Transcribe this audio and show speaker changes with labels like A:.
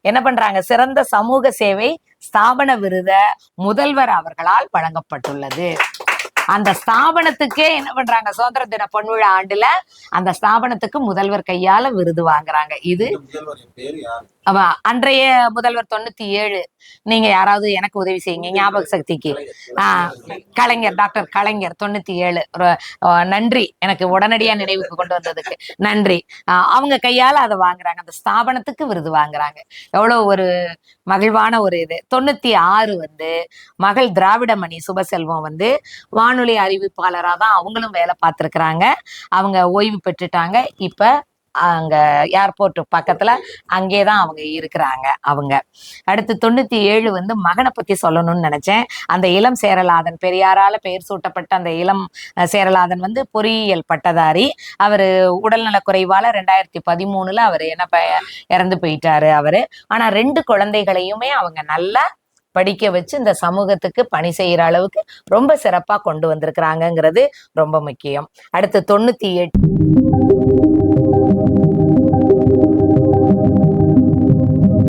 A: என்ன பண்றாங்க, சிறந்த சமூக சேவை ஸ்தாபன விருத முதல்வர் அவர்களால் வழங்கப்பட்டுள்ளது. அந்த ஸ்தாபனத்துக்கே என்ன பண்றாங்க, சுதந்திர தின பொன்விழா ஆண்டுல அந்த ஸ்தாபனத்துக்கு முதல்வர் கையால விருது வாங்குறாங்க. இது அன்றைய முதல்வர் 97. நீங்க யாராவது எனக்கு உதவி செய்யுங்க ஞாபக சக்திக்கு. கலைஞர், டாக்டர் கலைஞர் 97. நன்றி, எனக்கு உடனடியா நினைவுக்கு கொண்டு வந்ததுக்கு நன்றி. அவங்க கையால அதை வாங்குறாங்க, அந்த ஸ்தாபனத்துக்கு விருது வாங்குறாங்க. எவ்வளவு ஒரு மகிழ்வான ஒரு இது. 96 மகள் திராவிடமணி சுபசெல்வம் வானொலி அறிவிப்பாளராக தான் அவங்களும் வேலை பார்த்துருக்குறாங்க. அவங்க ஓய்வு பெற்றுட்டாங்க. இப்ப அங்க ஏர்போர்ட் பக்கத்துல அங்கேதான் அவங்க இருக்கிறாங்க. அவங்க அடுத்து 97 மகனை பத்தி சொல்லணும்னு நினைச்சேன். அந்த இளம் சேரலாதன், பெரியாரால பெயர் சூட்டப்பட்ட அந்த இளம் சேரலாதன் பொறியியல் பட்டதாரி. அவரு உடல்நல குறைவால 2013 அவர் இறந்து போயிட்டாரு அவரு. ஆனா 2 குழந்தைகளையுமே அவங்க நல்லா படிக்க வச்சு இந்த சமூகத்துக்கு பணி செய்யற அளவுக்கு ரொம்ப சிறப்பா கொண்டு வந்திருக்கிறாங்கிறது ரொம்ப முக்கியம். அடுத்து 98